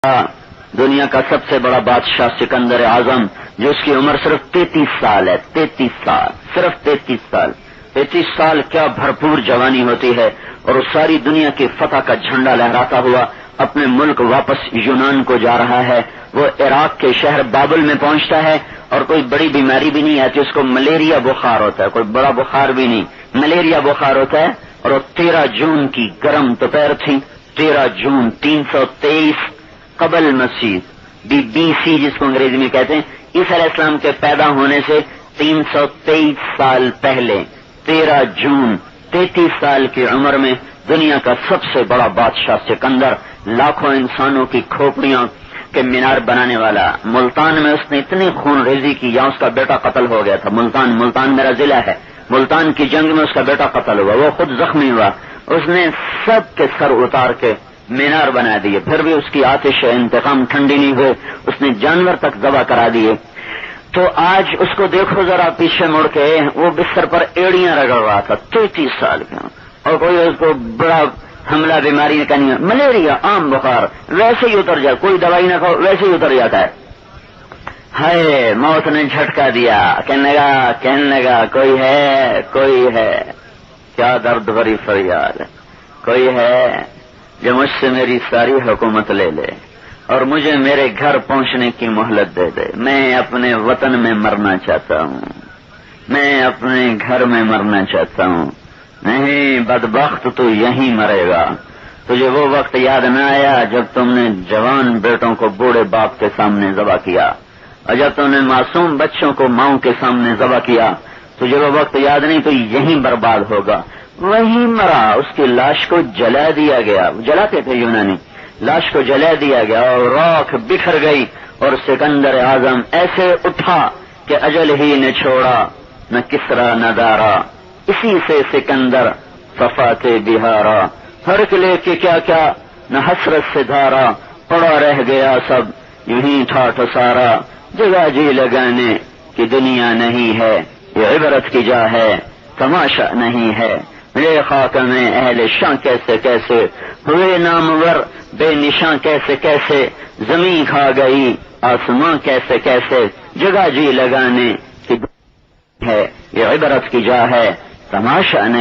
دنیا کا سب سے بڑا بادشاہ سکندر اعظم، جس کی عمر صرف 33 سال ہے، 33 سال، صرف 33 سال، 33 سال کیا بھرپور جوانی ہوتی ہے، اور اس ساری دنیا کی فتح کا جھنڈا لہراتا ہوا اپنے ملک واپس یونان کو جا رہا ہے۔ وہ عراق کے شہر بابل میں پہنچتا ہے اور کوئی بڑی بیماری بھی نہیں آتی، اس کو ملیریا بخار ہوتا ہے، کوئی بڑا بخار بھی نہیں، ملیریا بخار ہوتا ہے۔ اور وہ 13 جون کی گرم دوپہر تھی، 13 جون 323 قبل مسیح، BC جس کو انگریزی میں کہتے ہیں، عیسیٰ علیہ السلام کے پیدا ہونے سے 323 سال پہلے 13 جون 33 سال کی عمر میں دنیا کا سب سے بڑا بادشاہ سکندر، لاکھوں انسانوں کی کھوپڑیاں کے مینار بنانے والا، ملتان میں اس نے اتنی خون ریزی کی، یہاں اس کا بیٹا قتل ہو گیا تھا، ملتان میرا ضلع ہے، ملتان کی جنگ میں اس کا بیٹا قتل ہوا، وہ خود زخمی ہوا، اس نے سب کے سر اتار کے مینار بنا دیے، پھر بھی اس کی آتش انتقام ٹھنڈی نہیں ہوئے، اس نے جانور تک ذبح کرا دیے۔ تو آج اس کو دیکھو ذرا پیچھے مڑ کے، وہ بستر پر ایڑیاں رگڑ رہا تھا، 33 سال کا، اور کوئی اس کو بڑا حملہ بیماری کا نہیں، ملیریا عام بخار ویسے ہی اتر جائے، کوئی دوائی نہ کھاؤ ویسے ہی اتر جاتا ہے۔ ہائے موت نے جھٹکا دیا، کہنے لگا کوئی ہے، کیا درد بھری فریاد، کوئی ہے جو مجھ سے میری ساری حکومت لے لے اور مجھے میرے گھر پہنچنے کی مہلت دے دے، میں اپنے وطن میں مرنا چاہتا ہوں، میں اپنے گھر میں مرنا چاہتا ہوں۔ نہیں بدبخت تو یہیں مرے گا، تجھے وہ وقت یاد نہ آیا جب تم نے جوان بیٹوں کو بوڑھے باپ کے سامنے ذبح کیا، اور جب تم نے معصوم بچوں کو ماؤں کے سامنے ذبح کیا، تجھے وہ وقت یاد نہیں، تو یہیں برباد ہوگا۔ وہیں مرا، اس کی لاش کو جلا دیا گیا، جلاتے تھے یونانی، لاش کو جلا دیا گیا اور راکھ بکھر گئی، اور سکندر اعظم ایسے اٹھا کہ اجل ہی نے چھوڑا نہ کسرا نہ دارا، اسی سے سکندر صفات بہارا، ہر قلعے کے کیا نہ حسرت سے دھارا، پڑا رہ گیا سب یہیں ٹھاٹھ سارا، جگہ جی لگانے کی دنیا نہیں ہے، یہ عبرت کی جا ہے، تماشا نہیں ہے۔ میرے خاک میں اہل شاں کیسے ہوئے نامور، بے نشاں کیسے زمین کھا گئی آسماں کیسے، جگہ جی لگانے کی ہے، یہ عبرت کی جا ہے، تماشا نہیں۔